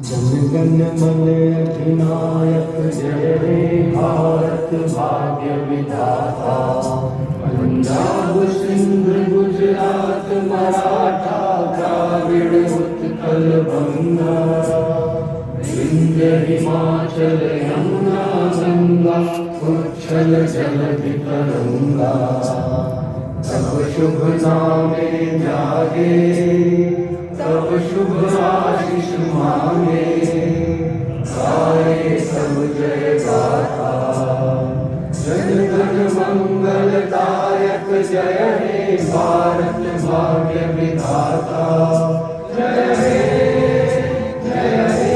जनगण मन अधिनायक जय हे भारत भाग्य विधाता। पंजाब सिंध गुजरात मराठा द्राविड़ उत्कल बंगा। विंध्य हिमाचल यमुना गंगा उच्छल जलधि तरंगा। तब शुभ नामे जागे तब शुभ आशीष मांगे। गाए सब जय गाथा जन गण मंगलदायक जय हे भारत भाग्य विधाता। जय हे जय हे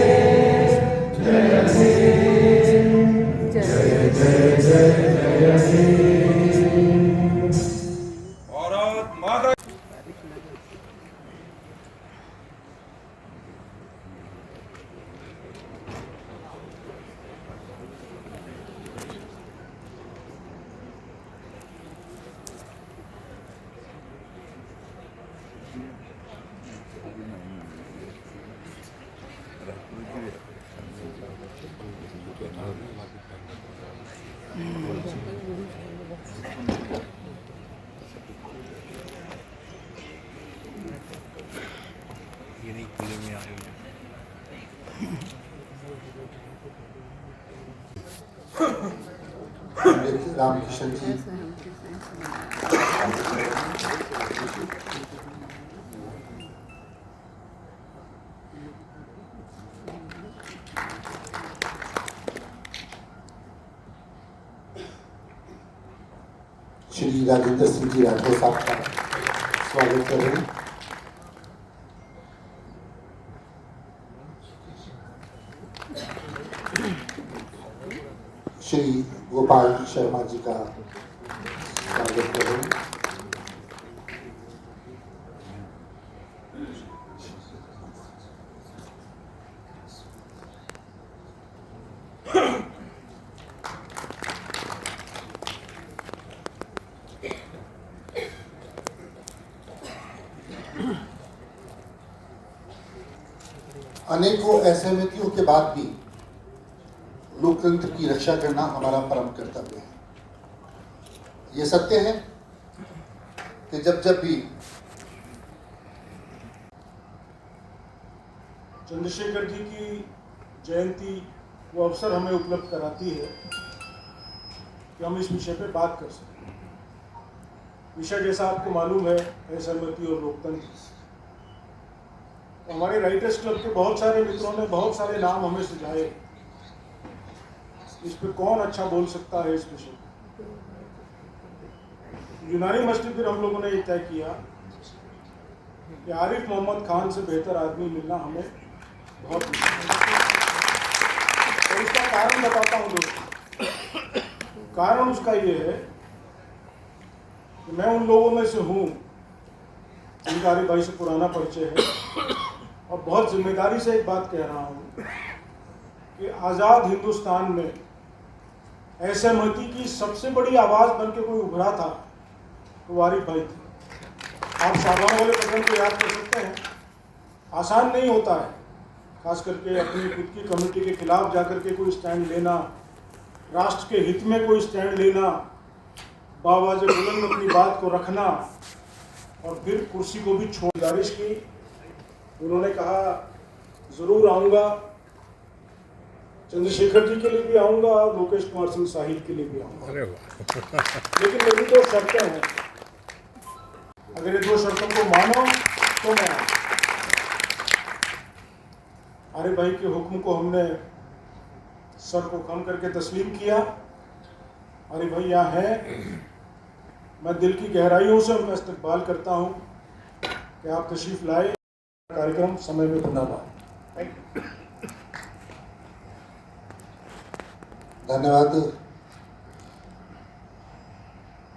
जय हे जय जय जय जय हे। भारत माता ये नहीं खुले में आए हुए। रामकिशन जी श्री राजेंद्र सिंह जी राठौर साहब का स्वागत कर रहे हैं। श्री गोपाल शर्मा जी का स्वागत कर रहे हैं। अनेकों असहमतियों के बाद भी लोकतंत्र की रक्षा करना हमारा परम कर्तव्य है। ये सत्य है कि जब जब भी चंद्रशेखर जी की जयंती वो अवसर हमें उपलब्ध कराती है कि हम इस विषय पे बात कर सकें। विषय जैसा आपको मालूम है असहमति और लोकतंत्र। तो हमारे राइटर्स क्लब के बहुत सारे मित्रों ने बहुत सारे नाम हमें सुझाए इस पे कौन अच्छा बोल सकता है इस विषय पे। यूनानी मस्जिद फिर हम लोगों ने ये तय किया कि आरिफ मोहम्मद खान से बेहतर आदमी मिलना हमें बहुत तो इसका कारण बताता हूँ दोस्तों। कारण उसका ये है कि मैं उन लोगों में से हूँ जिनका आरिफ भाई से पुराना परिचय है और बहुत जिम्मेदारी से एक बात कह रहा हूँ कि आज़ाद हिंदुस्तान में असहमति की सबसे बड़ी आवाज़ बन के कोई उभरा था तो आरिफ भाई थे। आप साहबान वाले कदम को याद कर सकते हैं। आसान नहीं होता है, खास करके अपनी खुद की कमेटी के खिलाफ जाकर के कोई स्टैंड लेना, राष्ट्र के हित में कोई स्टैंड लेना, बावाज़े बुलंद अपनी बात को रखना और फिर कुर्सी को भी छोड़ गुजारिश की। उन्होंने कहा ज़रूर आऊँगा, चंद्रशेखर जी के लिए भी आऊँगा और लोकेश कुमार सिंह साहिब के लिए भी आऊँगा। लेकिन मेरी दो शर्तें हैं, अगर ये दो शर्तों को मानो तो मैं आऊँ। आरिफ भाई के हुक्म को हमने सर को कम करके तस्लीम किया। आरिफ भाई यहाँ है, मैं दिल की गहराइयों से उनका इस्तकबाल करता हूँ कि आप तशरीफ लाए, कार्यक्रम समय में बना पाए। Thank you. धन्यवाद।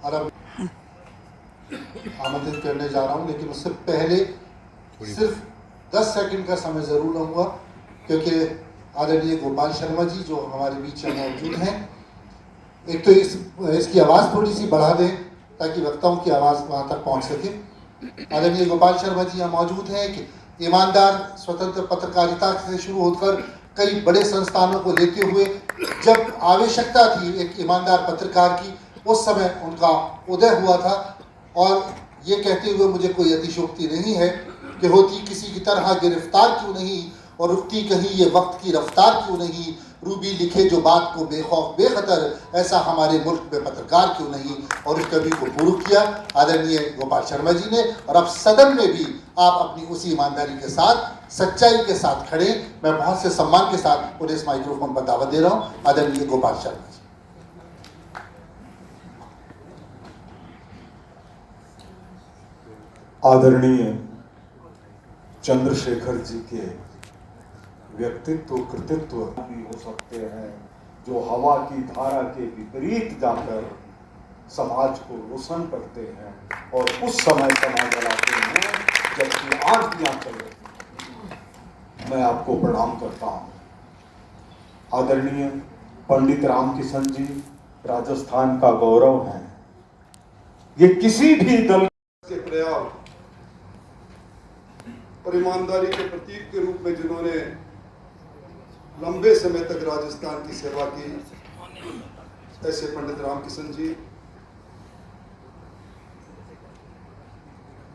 और अब आमंत्रित करने जा रहा हूं, लेकिन उससे पहले सिर्फ 10 सेकंड का समय जरूर लूंगा क्योंकि आदरणीय गोपाल शर्मा जी जो हमारे बीच में मौजूद हैं, एक तो इसकी आवाज़ थोड़ी सी बढ़ा दें ताकि वक्ताओं की आवाज़ वहाँ तक पहुँच सके। आदरणीय गोपाल शर्मा जी यहाँ मौजूद हैं कि ईमानदार स्वतंत्र पत्रकारिता से शुरू होकर कई बड़े संस्थानों को लेते हुए जब आवश्यकता थी एक ईमानदार पत्रकार की, उस समय उनका उदय हुआ था। और ये कहते हुए मुझे कोई अतिशयोक्ति नहीं है कि होती किसी की तरह गिरफ्तार क्यों नहीं और रुकती कहीं ये वक्त की रफ्तार क्यों नहीं, रूबी लिखे जो बात को बेखौफ बेखतर, ऐसा हमारे मुल्क में पत्रकार क्यों नहीं। और इस कवि को पूर्ण किया आदरणीय गोपाल शर्मा जी ने। और अब सदन में भी आप अपनी उसी ईमानदारी के साथ, सच्चाई के साथ खड़े। मैं बहुत से सम्मान के साथ उन्हें इस माइक्रोफोन पर दावत दे रहा हूँ। आदरणीय गोपाल शर्मा जी। आदरणीय चंद्रशेखर जी के व्यक्तित्व कृतित्व भी हो सकते हैं जो हवा की धारा के विपरीत जाकर समाज को रोशन करते हैं और उस समय समाज जलाते हैं जबकि आरतियां चल रही। मैं आपको प्रणाम करता हूं। आदरणीय पंडित रामकिशन जी राजस्थान का गौरव हैं। ये किसी भी दल के प्रयास और ईमानदारी के प्रतीक के रूप में जिन्होंने लंबे समय तक राजस्थान की सेवा की, ऐसे पंडित रामकिशन जी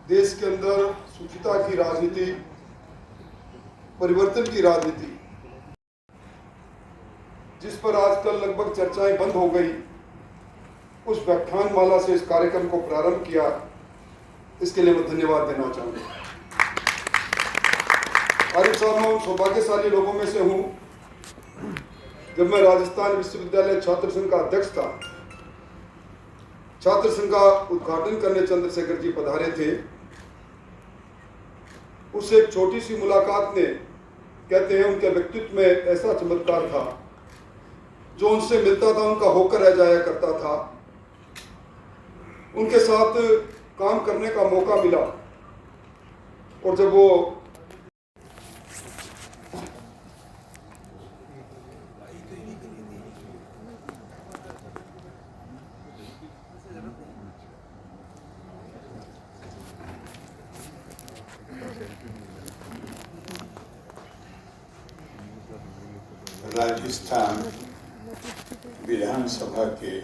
देश के अंदर सुचिता की राजनीति, परिवर्तन की राजनीति, जिस पर आजकल लगभग चर्चाएं बंद हो गई, उस व्याख्यानमाला से इस कार्यक्रम को प्रारंभ किया। इसके लिए मैं धन्यवाद देना चाहूंगा। आरिफ साहब, मैं उन सौभाग्यशाली लोगों में से हूं, जब मैं राजस्थान विश्वविद्यालय छात्र संघ का अध्यक्ष था, छात्र संघ का उद्घाटन करने चंद्रशेखर जी पधारे थे। उस एक छोटी सी मुलाकात ने, कहते हैं, उनके व्यक्तित्व में ऐसा चमत्कार था, जो उनसे मिलता था उनका होकर रह जाया करता था। उनके साथ काम करने का मौका मिला और जब वो राजस्थान विधानसभा के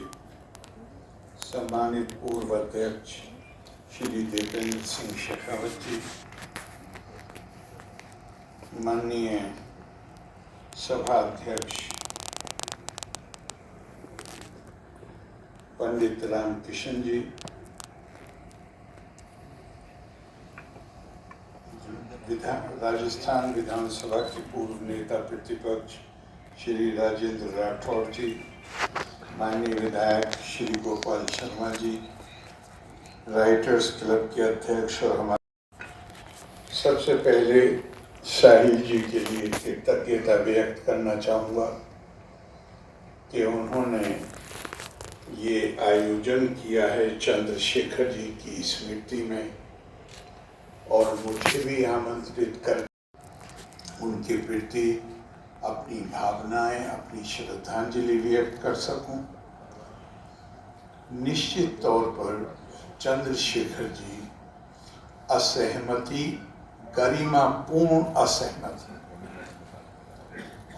सम्मानित पूर्व अध्यक्ष श्री देवेंद्र सिंह शेखावत जी, माननीय सभा अध्यक्ष पंडित रामकिशन जी, राजस्थान विधानसभा के पूर्व नेता प्रतिपक्ष श्री राजेंद्र राठौड़ जी, माननीय विधायक श्री गोपाल शर्मा जी, राइटर्स क्लब के अध्यक्ष और हमारे, सबसे पहले साहिल जी के लिए कृतज्ञता व्यक्त करना चाहूँगा कि उन्होंने ये आयोजन किया है चंद्रशेखर जी की स्मृति में और मुझे भी आमंत्रित कर उनके प्रति अपनी भावनाएं, अपनी श्रद्धांजलि व्यक्त कर सकूं। निश्चित तौर पर चंद्रशेखर जी असहमति, गरिमापूर्ण असहमति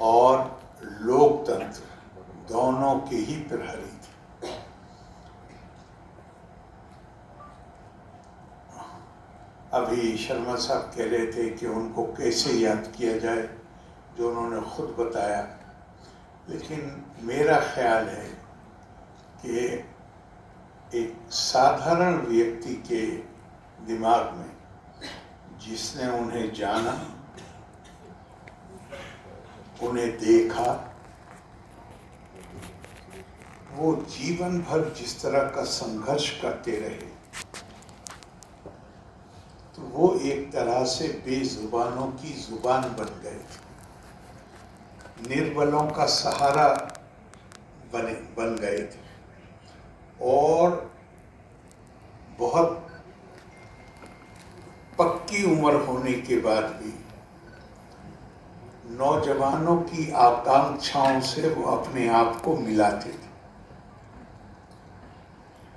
और लोकतंत्र दोनों के ही प्रहरी थे। अभी शर्मा साहब कह रहे थे कि उनको कैसे याद किया जाए, जो उन्होंने खुद बताया, लेकिन मेरा ख्याल है कि एक साधारण व्यक्ति के दिमाग में, जिसने उन्हें जाना, उन्हें देखा, वो जीवन भर जिस तरह का संघर्ष करते रहे, तो वो एक तरह से बेजुबानों की जुबान बन गए थे, निर्बलों का सहारा बन गए थे और बहुत पक्की उम्र होने के बाद भी नौजवानों की आकांक्षाओं से वो अपने आप को मिलाते थे।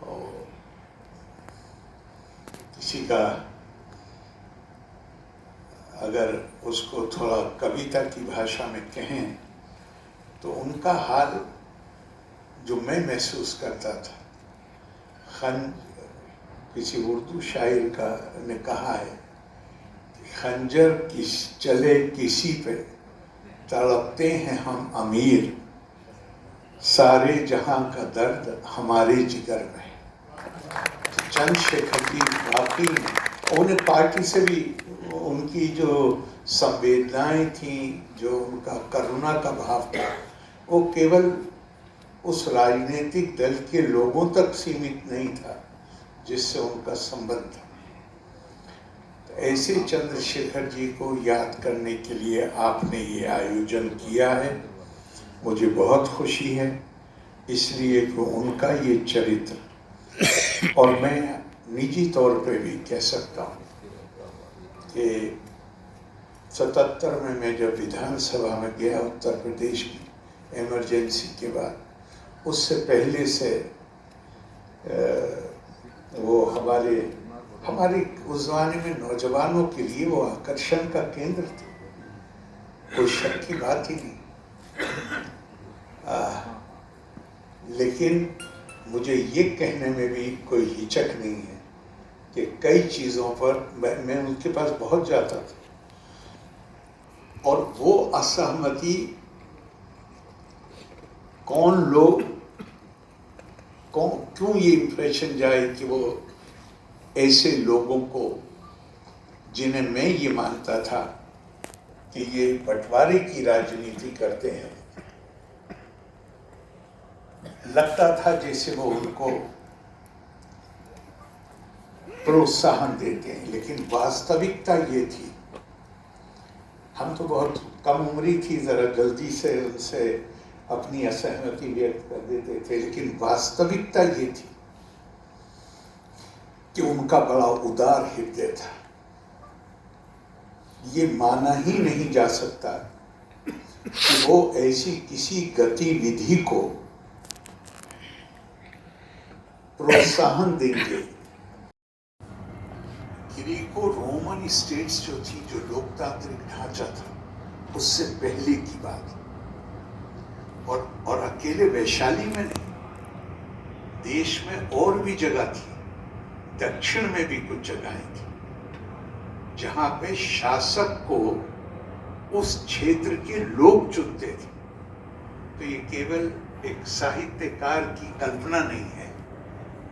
और किसी का अगर उसको थोड़ा कविता की भाषा में कहें तो उनका हाल जो मैं महसूस करता था, किसी उर्दू शायर का ने कहा है, खंजर चले किसी पे तड़पते हैं हम अमीर, सारे जहां का दर्द हमारे जिगर में। तो चंद्रशेखर जी वाकई उन्हें पार्टी से भी उनकी जो संवेदनाएं थी, जो उनका करुणा का भाव था, वो केवल उस राजनीतिक दल के लोगों तक सीमित नहीं था जिससे उनका संबंध था। ऐसे चंद्रशेखर जी को याद करने के लिए आपने ये आयोजन किया है, मुझे बहुत खुशी है, इसलिए कि उनका ये चरित्र, और मैं निजी तौर पे भी कह सकता हूँ कि 77 में मैं जब विधानसभा में गया उत्तर प्रदेश की इमरजेंसी के बाद, उससे पहले से वो हमारी उस जमाने में नौजवानों के लिए वो आकर्षण का केंद्र थे, कोई शक की बात ही नहीं। लेकिन मुझे ये कहने में भी कोई हिचक नहीं है कि कई चीज़ों पर मैं उनके पास बहुत जाता था, और वो असहमति क्यों ये इंप्रेशन जाए कि वो ऐसे लोगों को, जिन्हें मैं ये मानता था कि ये बंटवारे की राजनीति करते हैं, लगता था जैसे वो उनको प्रोत्साहन देते हैं, लेकिन वास्तविकता ये थी, हम तो बहुत कम उम्री थी, जरा जल्दी से उनसे अपनी असहमति व्यक्त कर देते थे, लेकिन वास्तविकता ये थी कि उनका बड़ा उदार हृदय था। ये माना ही नहीं जा सकता कि वो ऐसी किसी गतिविधि को प्रोत्साहन देंगे। ग्रीको रोमन स्टेट्स जो थी, जो लोकतांत्रिक ढांचा था, उससे पहले की बात, और अकेले वैशाली में नहीं, देश में और भी जगह थी, दक्षिण में भी कुछ जगहें थी, जहां पे शासक को उस क्षेत्र के लोग चुनते थे। तो ये केवल एक साहित्यकार की कल्पना नहीं है,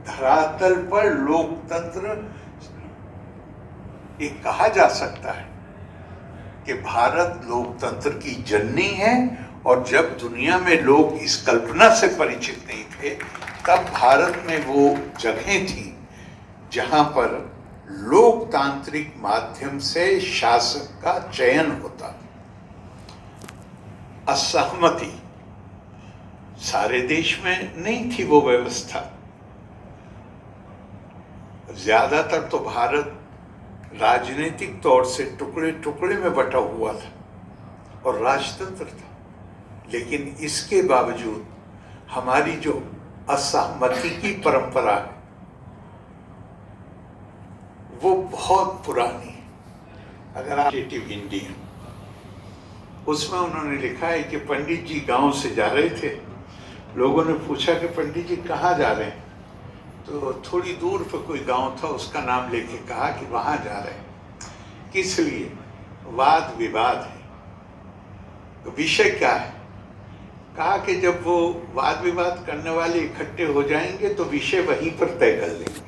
धरातल पर लोकतंत्र, ये कहा जा सकता है कि भारत लोकतंत्र की जननी है, और जब दुनिया में लोग इस कल्पना से परिचित नहीं थे, तब भारत में वो जगहें थी जहां पर लोकतांत्रिक माध्यम से शासक का चयन होता। असहमति सारे देश में नहीं थी वो व्यवस्था, ज्यादातर तो भारत राजनीतिक तौर से टुकड़े टुकड़े में बटा हुआ था और राजतंत्र था, लेकिन इसके बावजूद हमारी जो असहमति की परंपरा है वो बहुत पुरानी है। अगर आप इंडिया, उसमें उन्होंने लिखा है कि पंडित जी गांव से जा रहे थे, लोगों ने पूछा कि पंडित जी कहाँ जा रहे हैं, तो थोड़ी दूर पर कोई गांव था, उसका नाम लेके कहा कि वहां जा रहे हैं। किस लिए? वाद विवाद है। तो विषय क्या है? कहा कि जब वो वाद विवाद करने वाले इकट्ठे हो जाएंगे तो विषय वहीं पर तय कर लेंगे।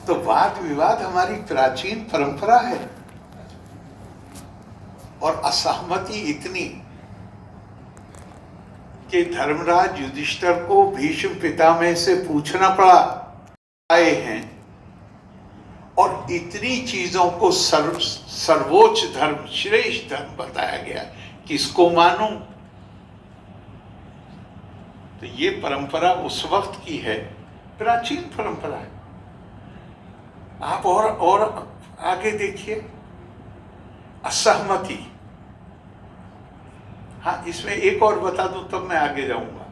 तो वाद विवाद हमारी प्राचीन परंपरा है, और असहमति इतनी कि धर्मराज युधिष्ठिर को भीष्म पितामह से पूछना पड़ा, आए हैं, और इतनी चीजों को सर्वोच्च धर्म, श्रेष्ठ धर्म बताया गया, किसको मानूं? तो ये परंपरा उस वक्त की है, प्राचीन परंपरा है। आप और आगे देखिए, असहमति। हाँ, इसमें एक और बता दूं तब मैं आगे जाऊंगा।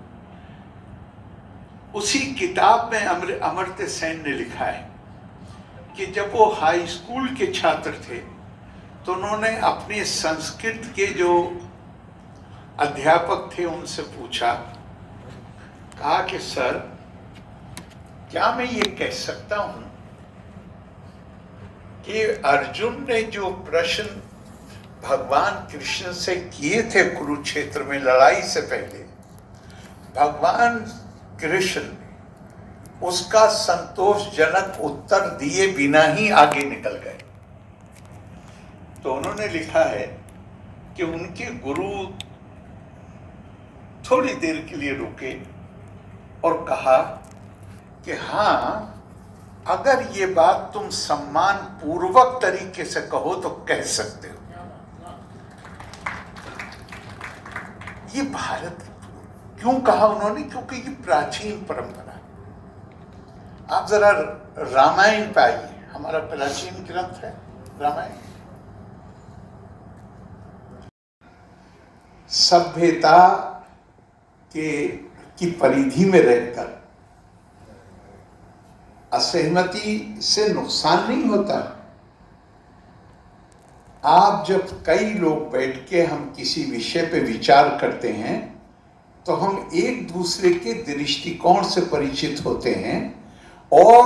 उसी किताब में अमर्त्य सेन ने लिखा है कि जब वो हाई स्कूल के छात्र थे तो उन्होंने अपने संस्कृत के जो अध्यापक थे उनसे पूछा, कहा कि सर, क्या मैं ये कह सकता हूं कि अर्जुन ने जो प्रश्न भगवान कृष्ण से किए थे कुरुक्षेत्र में लड़ाई से पहले, भगवान कृष्ण उसका संतोषजनक उत्तर दिए बिना ही आगे निकल गए। तो उन्होंने लिखा है कि उनके गुरु थोड़ी देर के लिए रुके और कहा कि हाँ, अगर ये बात तुम सम्मान पूर्वक तरीके से कहो तो कह सकते हो। ये भारत, क्यों कहा उन्होंने? क्योंकि ये प्राचीन परंपरा है। आप जरा रामायण पे आइए, हमारा प्राचीन ग्रंथ है रामायण। सभ्यता की परिधि में रहकर असहमति से नुकसान नहीं होता। आप जब कई लोग बैठ के हम किसी विषय पे विचार करते हैं तो हम एक दूसरे के दृष्टिकोण से परिचित होते हैं और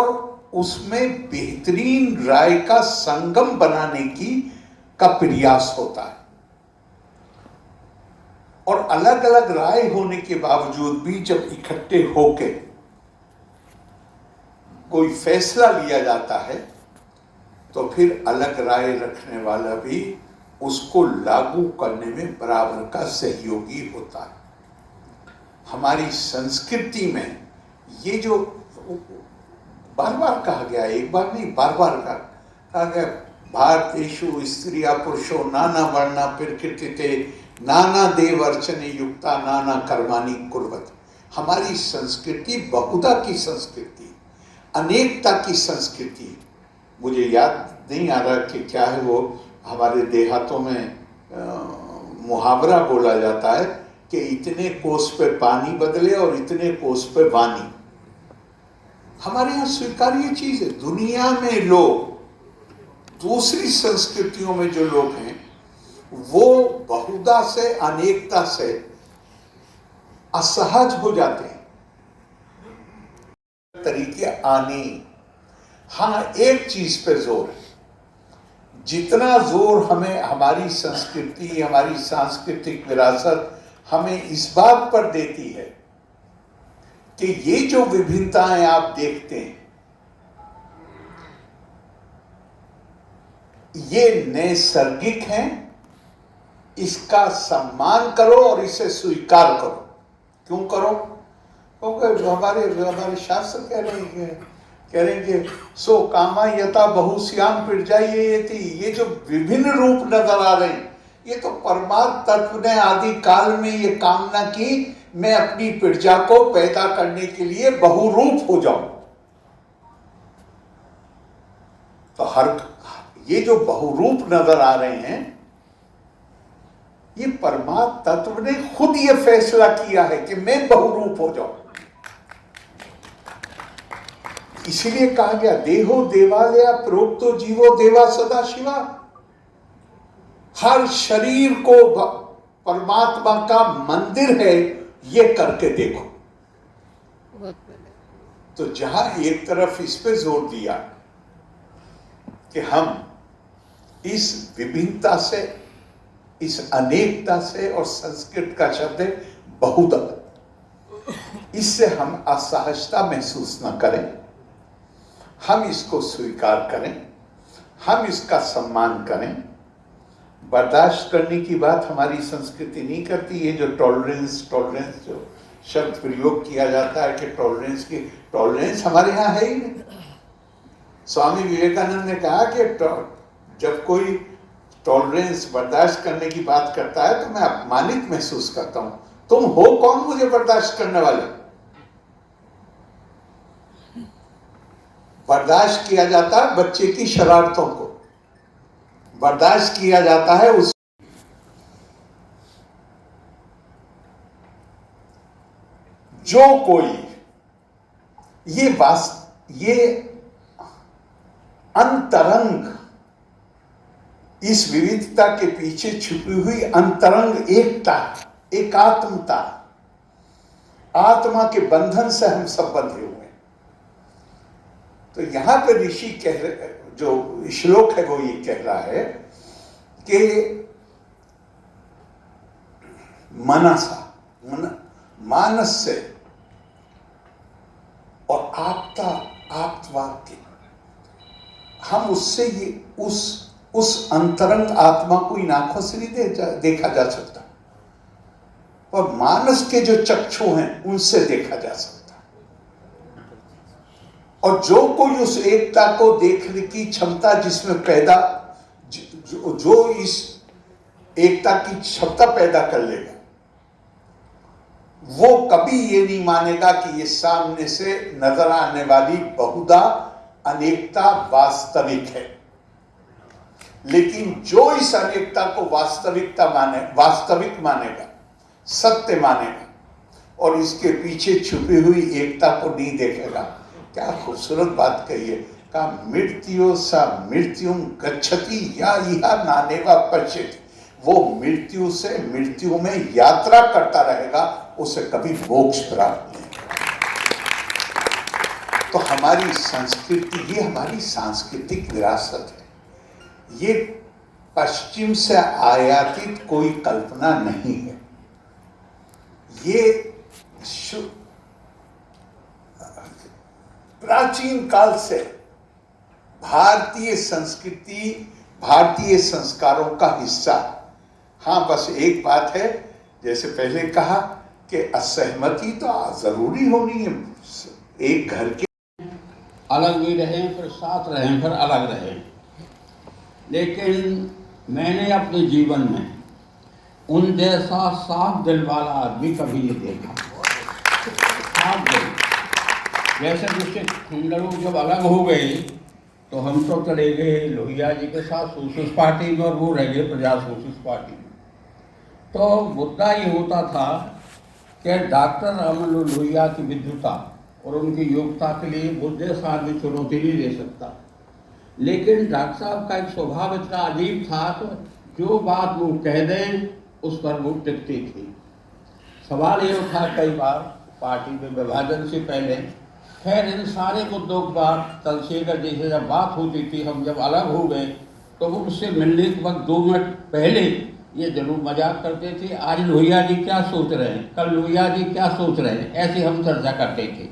उसमें बेहतरीन राय का संगम बनाने का प्रयास होता है। और अलग अलग राय होने के बावजूद भी जब इकट्ठे होके कोई फैसला लिया जाता है तो फिर अलग राय रखने वाला भी उसको लागू करने में बराबर का सहयोगी होता है। हमारी संस्कृति में ये जो बार बार कहा गया, एक बार नहीं बार बार कहा गया, भारतेषु स्त्रिया पुरुषो नाना वर्णा प्रकृतिते नाना देव अर्चने युक्ता नाना कर्माणि कुर्वत। हमारी संस्कृति बहुधा की संस्कृति, अनेकता की संस्कृति। मुझे याद नहीं आ रहा कि क्या है वो, हमारे देहातों में मुहावरा बोला जाता है कि इतने कोस पे पानी बदले और इतने कोस पे वानी। हमारे यहाँ स्वीकार्य चीज है। दुनिया में लोग, दूसरी संस्कृतियों में जो लोग हैं वो बहुधा से, अनेकता से असहज हो जाते हैं तरीके आने। हाँ, एक चीज पे जोर है, जितना जोर हमें हमारी संस्कृति, हमारी सांस्कृतिक विरासत हमें इस बात पर देती है कि ये जो विभिन्नताएं आप देखते हैं ये नैसर्गिक हैं, इसका सम्मान करो और इसे स्वीकार करो। क्यों करो? क्योंकि हमारे शास्त्र कह रहे हैं कि सो कामा यथा बहुश्याम पिरजायेति। ये जो विभिन्न रूप नजर आ रहे हैं, ये तो परमात्म तत्व ने आदि काल में ये कामना की, मैं अपनी प्रजा को पैदा करने के लिए बहुरूप हो जाऊं। तो ये जो बहुरूप नजर आ रहे हैं, ये परमात्म तत्व ने खुद ये फैसला किया है कि मैं बहुरूप हो जाऊं। इसीलिए कहा गया देहो देवालय प्रोक्तो जीवो देवा सदा शिवा। हर शरीर को परमात्मा का मंदिर है, ये करके देखो। तो जहां एक तरफ इस पे जोर दिया कि हम इस विभिन्नता से, इस अनेकता से, और संस्कृत का शब्द है बहुधा, इससे हम असहजता महसूस न करें, हम इसको स्वीकार करें, हम इसका सम्मान करें। बर्दाश्त करने की बात हमारी संस्कृति नहीं करती। ये जो टॉलरेंस जो शब्द प्रयोग किया जाता है कि टॉलरेंस हमारे यहाँ है ही नहीं। स्वामी विवेकानंद ने कहा कि जब कोई टॉलरेंस, बर्दाश्त करने की बात करता है तो मैं अपमानित महसूस करता हूं। तुम हो कौन मुझे बर्दाश्त करने वाले? बर्दाश्त किया जाता है बच्चे की शरारतों को, बर्दाश्त किया जाता है उस जो कोई ये अंतरंग इस विविधता के पीछे छुपी हुई अंतरंग एकता, एकात्मता, आत्मा के बंधन से हम सब बंधे हुए हैं। तो यहां पर ऋषि कह रहे, जो श्लोक है वो ये कह रहा है कि मनसा, मानस से और आपता, आप्तवाक्य, हम उससे ये उस अंतरंग आत्मा को इन आंखों से नहीं देखा जा सकता, पर मानस के जो चक्षु हैं उनसे देखा जा सकता। और जो कोई उस एकता को देखने की क्षमता जिसमें पैदा, जो इस एकता की क्षमता पैदा कर लेगा, वो कभी ये नहीं मानेगा कि ये सामने से नजर आने वाली बहुधा अनेकता वास्तविक है। लेकिन जो इस अनेकता को वास्तविक मानेगा, सत्य मानेगा और इसके पीछे छुपी हुई एकता को नहीं देखेगा, क्या खूबसूरत बात कही है, का मृत्यु सा मृत्युम गच्छति या इहा नानेवा पश्यति, वो मृत्यु से मृत्यु में यात्रा करता रहेगा, उसे कभी मोक्ष प्राप्त नहीं। तो हमारी संस्कृति, ये हमारी सांस्कृतिक विरासत है, ये पश्चिम से आयातित कोई कल्पना नहीं है। ये प्राचीन काल से भारतीय संस्कृति, भारतीय संस्कारों का हिस्सा। हाँ, बस एक बात है, जैसे पहले कहा कि असहमति तो जरूरी होनी है, एक घर के अलग भी रहें फिर साथ रहें फिर अलग रहें, लेकिन मैंने अपने जीवन में उन जैसा साफ दिल वाला आदमी कभी नहीं देखा। साफ दिल, जैसे दूसरे हम लोग जब अलग हो गए तो हम तो चले गए लोहिया जी के साथ सोशलिस्ट पार्टी में और वो रह गए प्रजा सोशलिस्ट पार्टी में। तो मुद्दा ये होता था कि डॉक्टर राममनोहर लोहिया की विद्वता और उनकी योग्यता के लिए बुद्धे साथ भी चुनौती नहीं दे सकता, लेकिन डॉक्टर साहब का एक स्वभाव इतना अजीब था, तो जो बात वो कह दें उस पर वो टिकती थी। सवाल ये उठा कई बार पार्टी में विभाजन से पहले, खैर इन सारे मुद्दों के बाद चंद्रशेखर जी से जब बात होती थी, हम जब अलग हो गए तो वो मुझसे मिलने के वक्त 2 मिनट पहले ये जरूर मजाक करते थे, आज लोहिया जी क्या सोच रहे हैं, कल लोहिया जी क्या सोच रहे हैं, ऐसे हम चर्चा करते थे।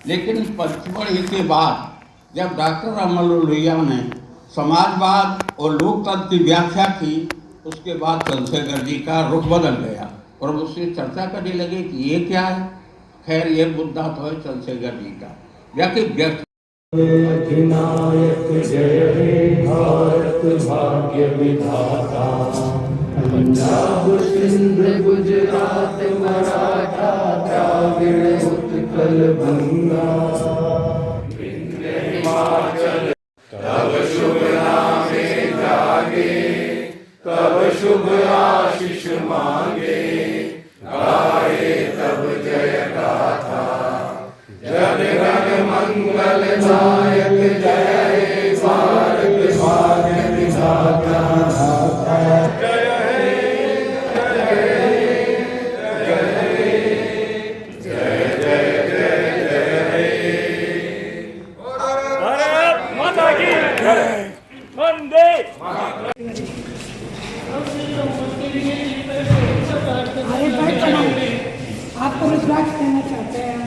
लेकिन पंचमढ़ी के बाद जब डॉक्टर राममनोहर लोहिया ने समाजवाद और लोकतंत्र की व्याख्या की, उसके बाद चंद्रशेखर जी का रुख बदल गया और मुझसे चर्चा करने लगे कि ये क्या है। खैर ये मुद्दा तो है चंद्रशेखर जी का, व्यक्ति अधिनायक जय हे भारत भाग्य विधाता, पंजाब सिंध गुजरात मराठा द्राविड़ उत्कल बंगा, विंध्य हिमाचल तब शुभ नामे जागे, तब शुभ आशीष मांगे, गाए तब जय गाथा, जन गण मंगल नायक जय हे भारत भाग्य विधाता, जय हे जय हे जय हे जय जय जय जय हे भारत माता की जय, वंदे अरे भाई बनाइए, आपको विश्वास करना चाहते हैं हम।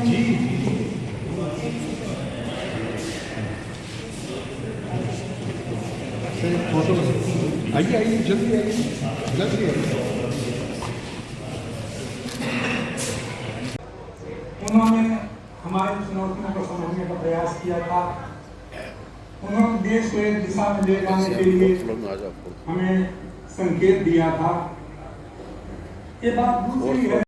आइए आइए जल्दी आइए, जल्दी आइए। उन्होंने हमारी चुनौतियों को समझने का प्रयास किया था। उन्होंने देश को एक दिशा में ले जाने के लिए हमें संकेत दिया था। ये बात दूसरी है।